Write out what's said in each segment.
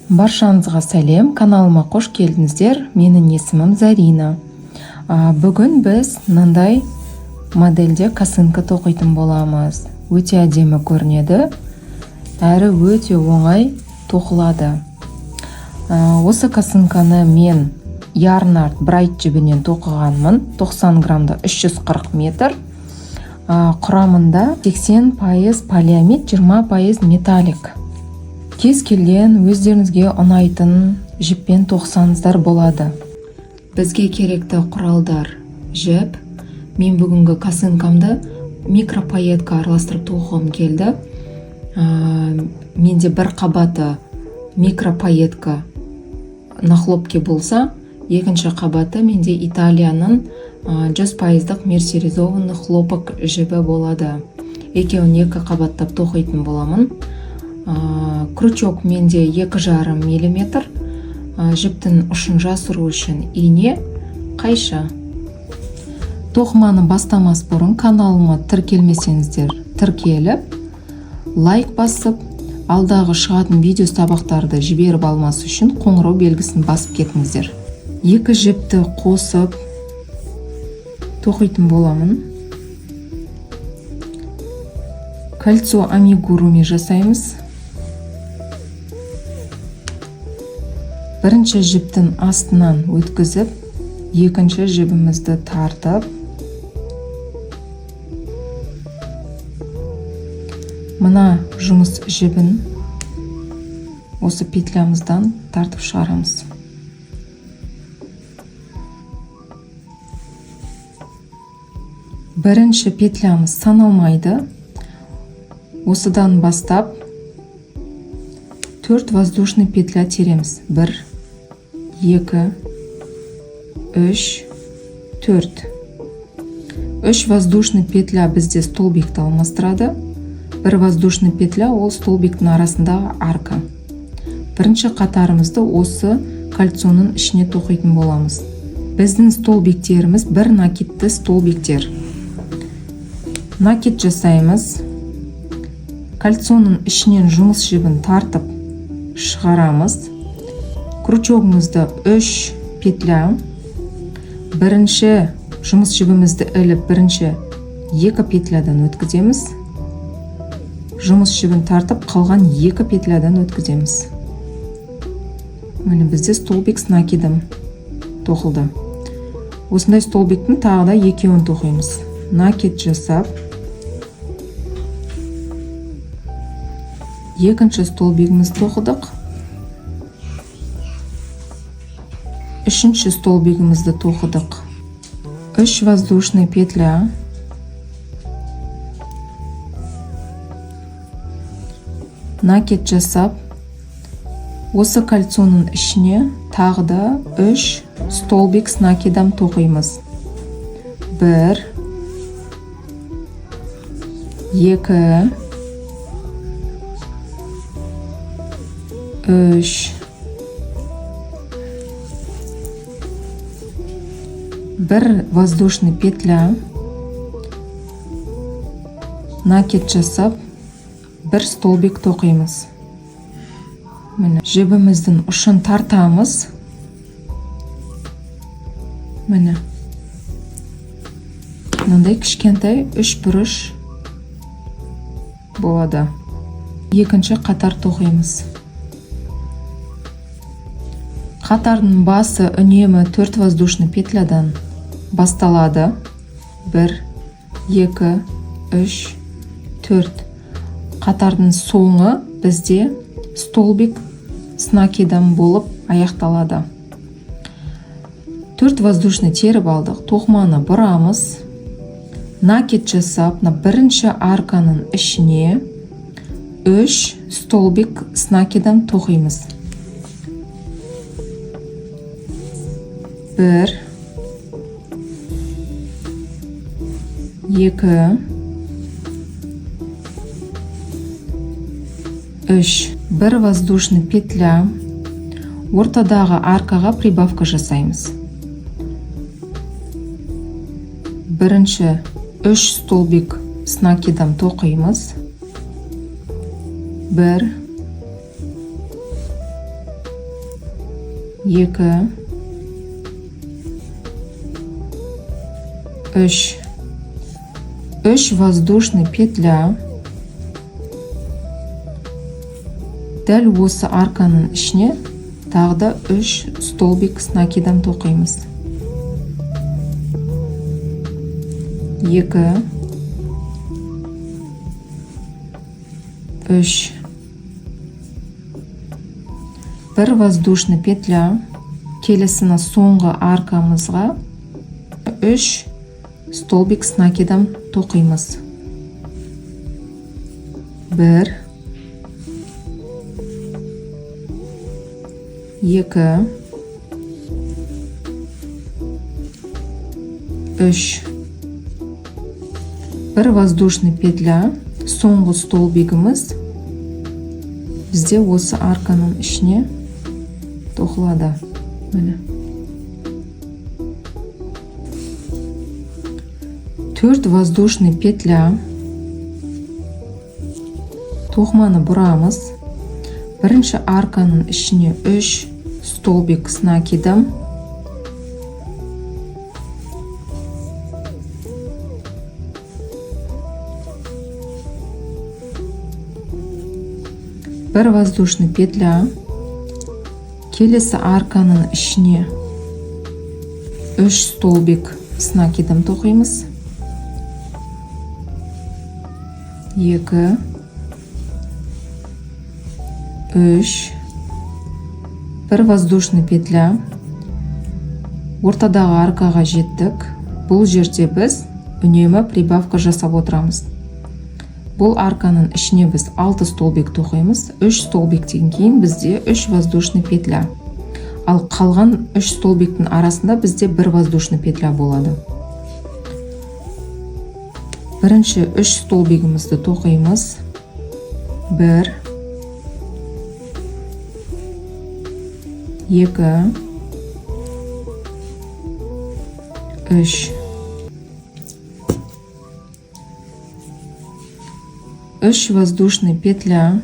Баршаңызға сәлем, каналыма қош келдіңіздер. Менің есімім Зарина. Бүгін біз мынандай модельде косынка тоқитын боламыз. Өте әдемі көрінеді, әрі өте оңай тоқылады. Осы косынканы мен Yarnart Bright жібінен тоқығанмын. 90 грамда 340 метр. Құрамында 80% полиамид, 20% металлик. Кез келген өздеріңізге ұнайтын жіппен тоқсаңыздар болады. Бізге керекті құралдар: жіп. Мен бүгінгі косынкамды микропаетка араластырып тоқығым келді. Менде бір қабаты микропаетка на хлопке болса, екінші қабаты менде Италияның 100% мерсеризованный хлопок жібі болады. Екеуін екі қабаттап тоқитын боламын. Крючок менде 2,5 мм. Жіптің ұшын жасыру үшін ине, қайшы. Тоқыманы бастамас бұрын каналыма тіркелмесеңіздер, тіркеліп, лайк басып, алдағы шығатын видео сабақтарды жіберіп алмас үшін қоңырау белгісін басып кетіңіздер. Екі жіпті қосып тоқитын боламын. Кольцо амигуруми жасаймыз. Бірінші жіптің астынан өткізіп, екінші жібімізді тартып, мына жұмыс жібін осы петлямыздан тартып шығарамыз. Бірінші петлямыз саналмайды. Осыдан бастап 4 воздушный петля тереміз. 1, 2, 3, 4. 3 воздушный петля бізде столбикті алмастырады. 1 воздушный петля ол столбиктің арасындағы арка. Бірінші қатарымызды осы кольцоның ішіне тоқитын боламыз. Біздің столбиктеріміз бір накидті столбиктер. Накид жасаймыз. Кольцоның ішінен жұмыс жібін тартып шығарамыз. Крючогымызды 3 петля. Бірінші жұмыс жібімізді іліп, бірінші 2 петлядан өткіземіз. Жұмыс жібін тартып, қалған 2 петлядан өткіземіз. Міне бізде столбик с накидом тоқылды. Осындай столбиктің тағы да екеуін тоқимыз. Накид жасап, екінші столбигімізді тоқыдық. Үшінші столбигімізді тоқыдық. 3 воздушный петля. Накид жасап, осы кольцоның ішіне тағы да 3 столбик с накидом тоқимыз. 1, 2, 3, 1 воздушный петля. Накид жасап, 1 столбик тоқимыз. Міне жібіміздің ұшын тартамыз. Міне мынандай кішкентай 3 бұрыш болады. Екінші қатар тоқимыз. Қатардың басы үнемі 4 воздушный петлядан басталады. 1, 2, 3, 4. Қатардың соңы бізде столбик с накидом болып аяқталады. 4 воздушный теріп алдық. Тоқыманы бұрамыз. Накид жасап, бірінші арканың ішіне 3 столбик с накидом тоқимыз. 1, 2, 3. 1 воздушный петля. Ортадағы аркаға прибавка жасаймыз. Бірінші 3 столбик с накидом тоқимыз. 1, 2 3 3 воздушный петля. Дәл осы арканың ішіне тағы да 3 столбик с накидом тоқимыз. 2 3 1 воздушный петля. Келесіні соңғы аркамызға 3 столбик с накидом тоқимыз. 1 2 3 1 воздушный петля. Соңғы столбигіміз бізде осы арканың ішіне тоқылады. Міне. 4 воздушный петля. Тоқманы бұрамыз. Бірінші арканың ішіне 3 столбик с накидом. Бір воздушный петля. Келесі арканың ішіне 3 столбик с накидом тоқимыз. 2 3 1 воздушный петля. Ортадағы аркаға жеттік. Бұл жерде біз үнемі прибавка жасап отырамыз. Бұл арканың ішіне біз 6 столбик тоқимыз. 3 столбиктен кейін бізде 3 воздушный петля. Ал қалған 3 столбиктің арасында бізде 1 воздушный петля болады. Бірінші 3 столбигімізді тоқимыз. 1 2 3 3 воздушный петля.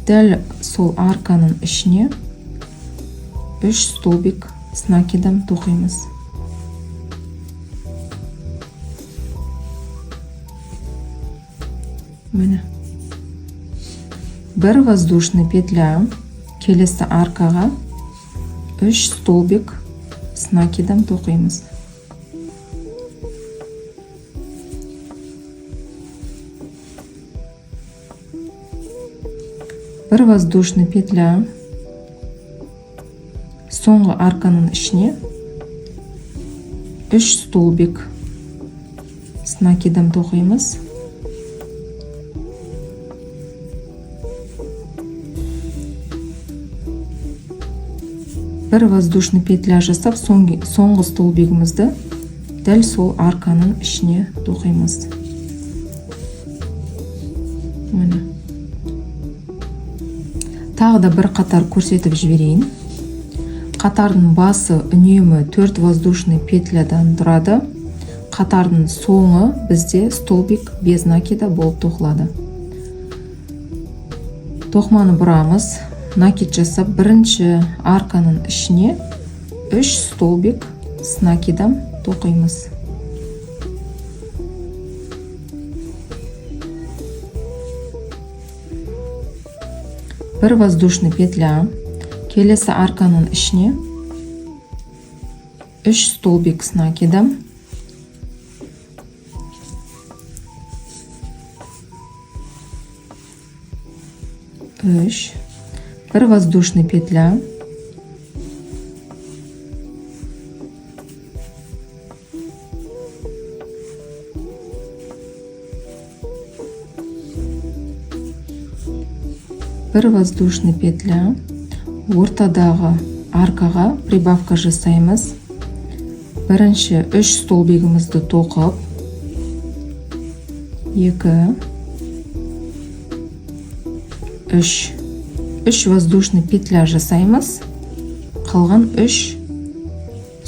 Дәл сол арканың ішіне 3 столбик с накидом тоқимыз. Міне. 1 воздушный петля. Келесі аркаға 3 столбик с накидом тоқимыз. Бір воздушный петля. Соңғы арканың ішіне 3 столбик с накидом тоқимыз. Бір воздушный петля жасап, соңғы столбигімізді дәл сол арканың ішіне тоқимыз. Міне. Тағы да бір қатар көрсетіп жіберейін. Қатардың басы үнемі 4 воздушный петлядан тұрады. Қатардың соңы бізде столбик без накида болып тоқылады. Тоқманы бұрамыз. Накид жасап, бірінші арканың ішіне 3 столбик с накидом тоқимыз. Бір воздушный петля. Келесі арканың ішіне 3 столбик с накидом. Бір воздушный петля. Бір воздушный петля. Ортадағы аркаға прибавка жасаймыз. Бірінші 3 столбигімізді тоқып, 2 3 воздушный петля жасаймыз. Қалған 3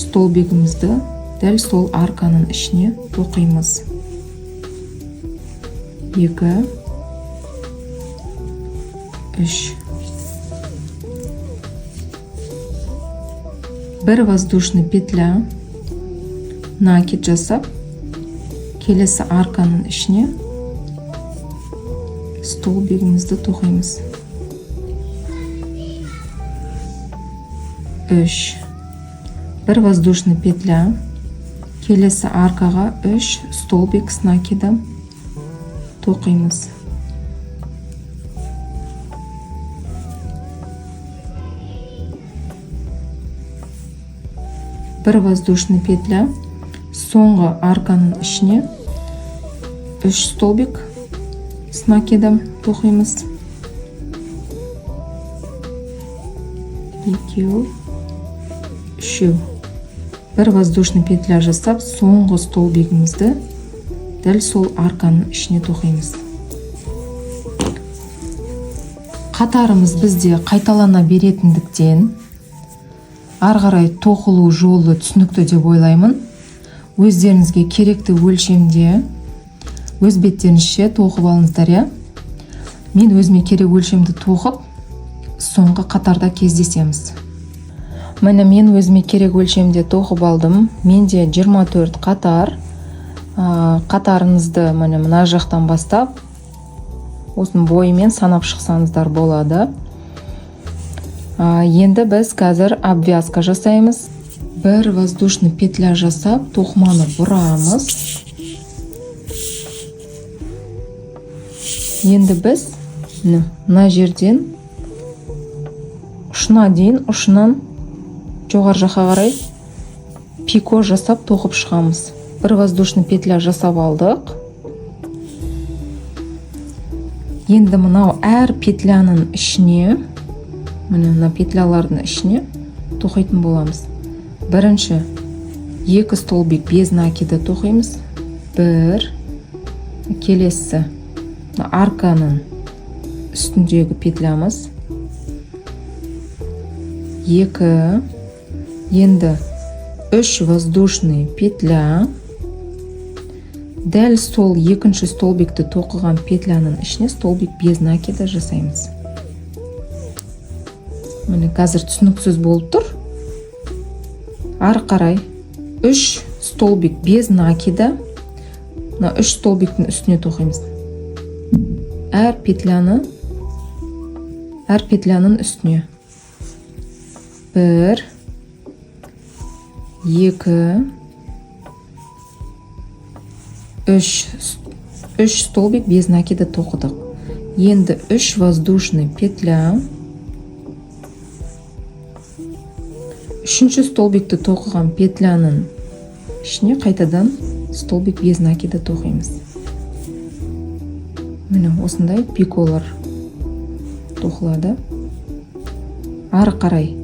столбигімізді дәл сол арканың ішіне тоқимыз. 2 3 бір воздушный петля накид жасап, келесі арканың ішіне столбигімізді тоқимыз. 3. Бір воздушный петля, келесі аркаға 3 столбик с накидом тоқимыз. Бір воздушный петля, соңғы арканың ішіне 3 столбик с накидом тоқимыз. 2, 3. Бір воздушный петля жасап, соңғы столбигімізді дәл сол арканың ішіне тоқимыз. Қатарымыз бізде қайталана беретіндіктен ары қарай тоқылу жолы түсінікті деп ойлаймын. Өздеріңізге керекті өлшемде өз беттеріңізше тоқып алыңыздар, я. Мен өзіме керек өлшемді тоқып, соңғы қатарда кездесеміз. Міне мен өзіме керек өлшемде тоқып алдым. Менде 24 қатар. Қатарыңызды міне мына жақтан бастап, осының бойымен санап шықсаңыздар болады. Енді біз қазір обвязка жасаймыз. Бір воздушный петля жасап, тоқыманы бұрамыз. Енді біз мына жерден ұшына дейін, ұшынан жоғары жаққа қарай пико жасап тоқып шығамыз. Бір воздушный петля жасап алдық. Енді мынау әр петляның ішіне, мына петлялардың ішіне тоқитын боламыз. Бірінші 2 столбик без накида тоқимыз. 1, келесі арканың үстіндегі петлямыз. 2, енді 3 воздушный петля. Дәл сол екінші столбикті тоқыған петляның ішіне столбик без накида жасаймыз. Міне қазір түсініксіз болып тұр. Ары қарай 3 столбик без накида 3 столбиктің үстіне тоқимыз. Әр петляның үстіне 1, 2, 3 столбик без накида тоқыдық. Енді 3 воздушный петля. Үшінші столбикті тоқыған петляның ішіне қайтадан столбик без накида тоқимыз. Міне осындай пиколар тоқылады. Ары қарай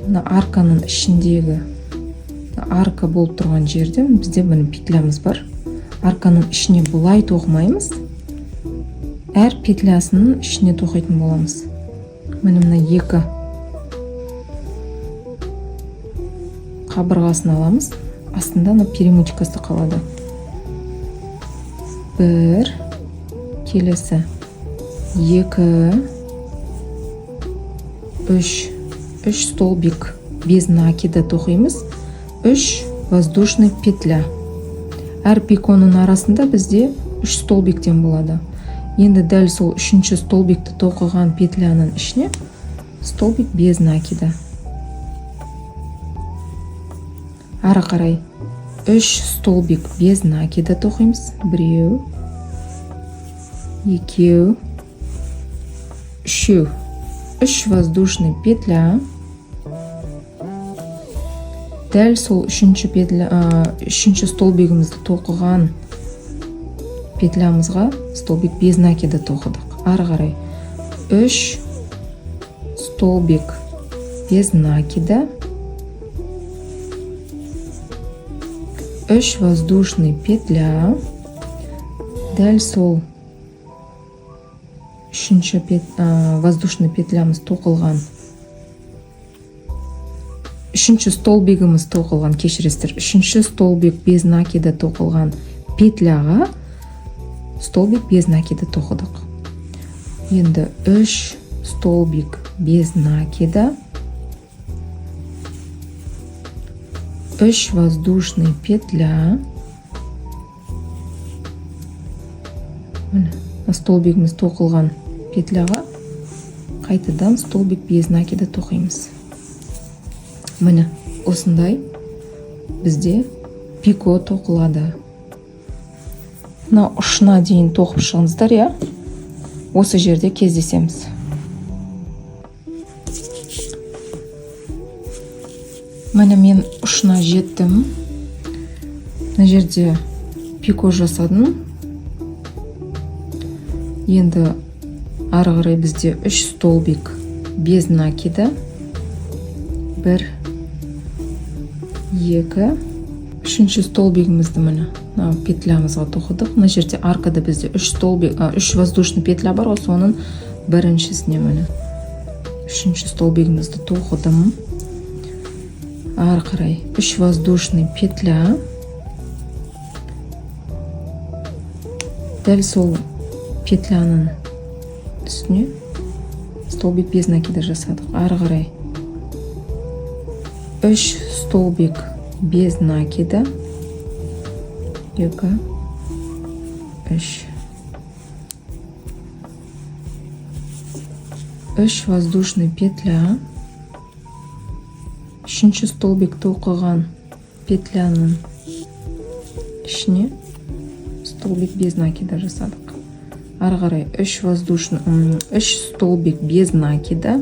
арканың ішіндегі арка болып тұрған жерде бізде міне петлямыз бар. Арканың ішіне бұлай тоқымаймыз. Әр петлясының ішіне тоқитын боламыз. Міне мына 2 қабырғасын аламыз. Астында перемотикасы қалады. 1, келесі 2, 3 столбик без накида тоқимыз. 3 воздушный петля. Әр пиконың арасында бізде 3 столбиктен болады. Енді дәл сол 3-ші столбикті тоқыған петляның ішіне столбик без накида. Ары қарай 3 столбик без накида тоқимыз. 1, 2, 3. 3 воздушный петля. Дәл сол 3-ші столбигімізді тоқыған петлямызға столбик без накида тоқыдық. Ары қарай 3 столбик без накида. 3 воздушный петля. Дәл сол 3-ші воздушный петлямыз тоқылған. 3-ші столбигіміз тоқылған, кешіресіздер, 3-ші столбик без накида тоқылған петляға столбик без накида тоқыдық. Енді 3 столбик без накида. 3 воздушный петля. Міне столбигіміз тоқылған петляға қайтадан столбик без накида тоқимыз. Міне осындай бізде пико тоқылады. Мына ұшына дейін тоқып шығыңыздар, я? Осы жерде кездесеміз. Міне мен ұшына жеттім. Мына жерде пико жасадым. Енді ары қарай бізде 3 столбик без накида. 1, 2, 3 столбигімізді міне петлямызға тоқыдық. Мына жерде аркада бізде 3 воздушный петля бар, осы оның біріншісіне міне 3 столбигімізді тоқыдым. Ары қарай 3 воздушный петля. Дәл сол петляның үстіне столбик без накида жасадық. Ары қарай 3 столбик без накида. 2, 3. 3 воздушный петля. 3 столбик тоқыған петляның ішіне столбик без накида жасадық. Ары қарай 3 столбик без накида.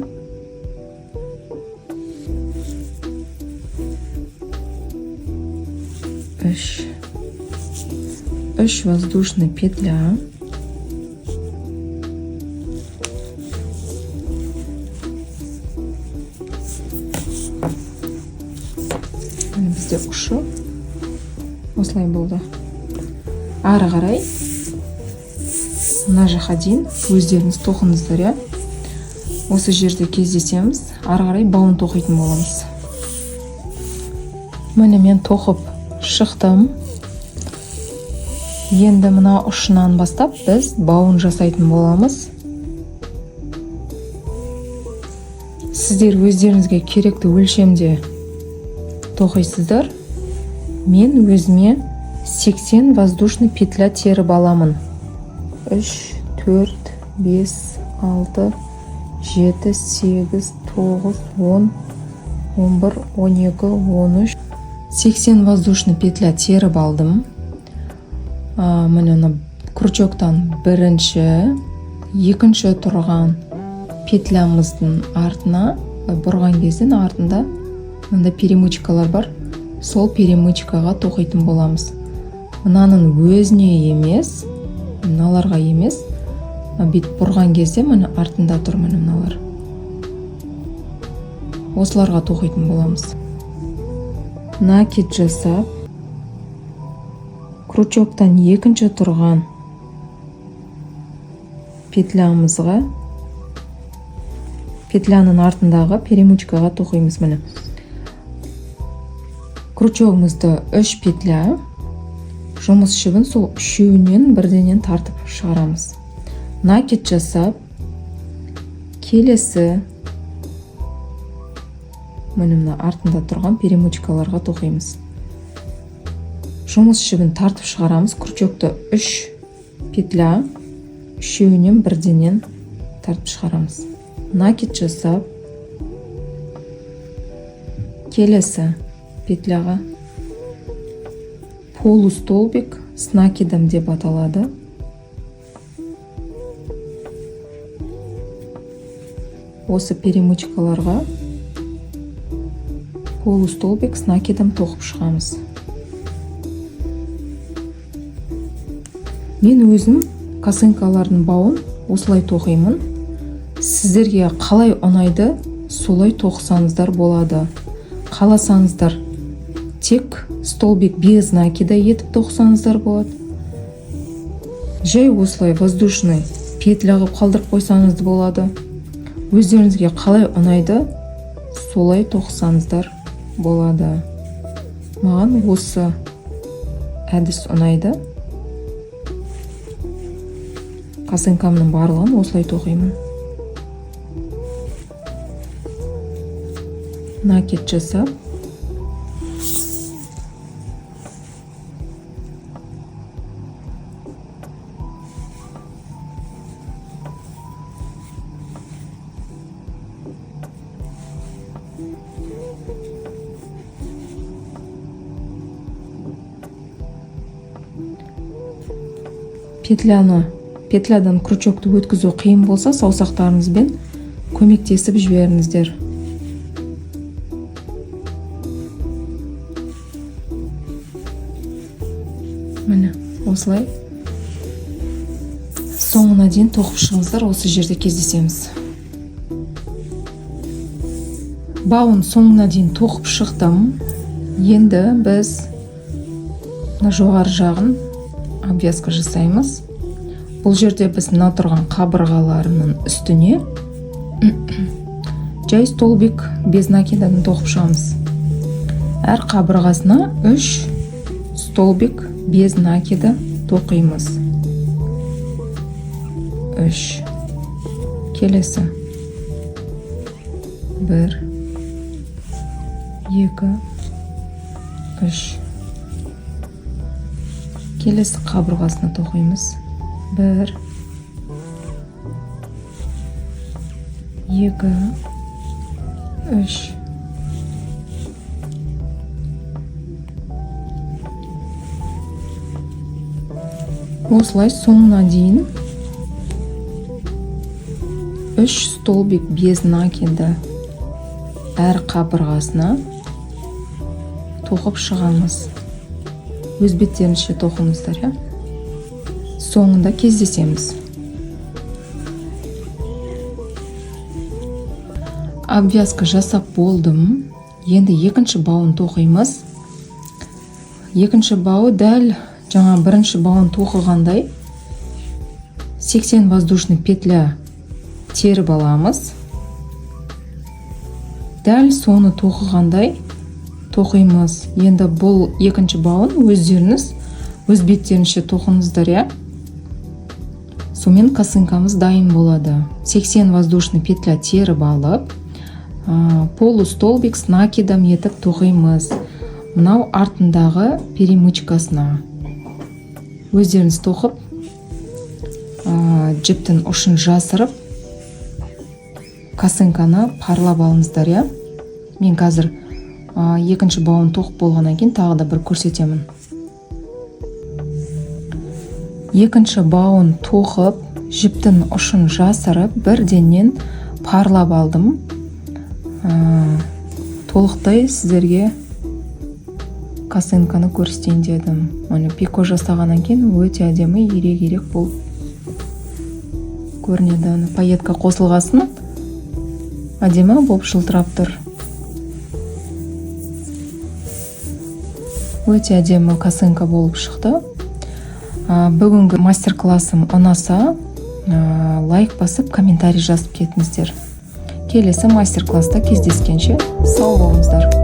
3 воздушный петля. Бізде ұшы осылай болды. Ары қарай мына жаққа дейін өздеріңіз тоқыңыздар, я? Осы жерде кездесеміз, ары қарай бауын тоқитын боламыз. Міне мен тоқып шықтым. Енді мына ұшынан бастап біз бауын жасайтын боламыз. Сіздер өздеріңізге керекті өлшемде тоқисыздар. Мен өзіме 80 воздушный петля теріп аламын. 3, 4, 5, 6, 7, 8, 9, 10, 11, 12, 13. 80 воздушный петля теріп алдым. Міне крючоктан бірінші, екінші тұрған петлямыздың артына бұрған кезден артында мында перемычкалар бар. Сол перемычкаға тоқитын боламыз. Мынаның өзіне емес, мыналарға емес, бет бұрған кезде міне артында тұр міне мыналар. Осыларға тоқитын боламыз. Накид жасап, крючоктан екінші тұрған петлямызға, петляның артындағы перемычкаға тоқимыз міне. Крючогымызды 3 петля, жұмыс шыбын сол үшеуінен бірденен тартып шығарамыз. Накид жасап, келесі міне артында тұрған перемычкаларға тоқимыз. Жұмыс шыбын тартып шығарамыз. Крючокты 3 петля, үшеуінен бірденен тартып шығарамыз. Накид жасап, келесі петляға полустолбик с накидом деп аталады. Осы перемычкаларға полустолбик с накидом тоқып шығамыз. Мен өзім косынкалардың бауын осылай тоқимын. Сіздерге қалай ұнайды, солай тоқсаңыздар болады. Қаласаңыздар, тек столбик без накида етіп тоқсаңыздар болады. Жай осылай воздушный петля қылып қалдырып қойсаңыз болады. Өздеріңізге қалай ұнайды, солай тоқсаңыздар болады. Маған осы әдіс ұнайды. Косынкамның барлығын осылай тоқимын. Накид жасап, петлядан крючокты өткізу қиын болса, саусақтарыңызбен көмектесіп жіберіңіздер. Міне, осылай соңына дейін тоқып шығыңыздар, осы жерде кездесеміз. Бауын соңына дейін тоқып шықтым. Енді біз жоғары жағын обвязка жасаймыз. Бұл жерде біз мына тұрған қабырғаларының үстіне жай столбик без накидадан тоқып шығамыз. Әр қабырғасына 3 столбик без накида тоқимыз. 3. Келесі. 1, 2, 3. Келесі қабырғасына тоқимыз. 1, 2, 3. Осылай соңына дейін 3 столбик без накида әр қабырғасына тоқып шығамыз. Өз беттерінше тоқыңыздар, ja? Соңында кездесеміз. Обвязка жасап болдым. Енді екінші бауын тоқимыз. Екінші бауы дәл жаңа бірінші бауын тоқығандай 80 воздушный петля теріп аламыз. Дәл соны тоқығандай тоқимыз. Енді бұл екінші бауын өздеріңіз өз беттерінше тоқыңыздар, ja? Сомен косынкамыз дайын болады. 80 воздушный петля теріп алып, полустолбик с накидом етіп тоқимыз. Мынау артындағы перемычкасына. Өздеріңіз тоқып, жіптің ұшын жасырып, косынканы парлап алыңыздар, ja? Мен қазір екінші бауын тоқып болғаннан кейін тағы да бір көрсетемін. Екінші бауын тоқып, жіптің ұшын жасырып, бірденнен парлап алдым. Толықтай сіздерге косынканы көрсетейін дедім. Оны пико жасағаннан кейін өте әдемі ерек болып көрінеді. Пайетка қосылғасын әдемі болып жылтырап тұр. Өте әдемі косынка болып шықты. Бүгінгі мастер-классым ұнаса, лайк басып, комментарий жазып кетіңіздер. Келесі мастер-класста кездескенше сау болыңыздар.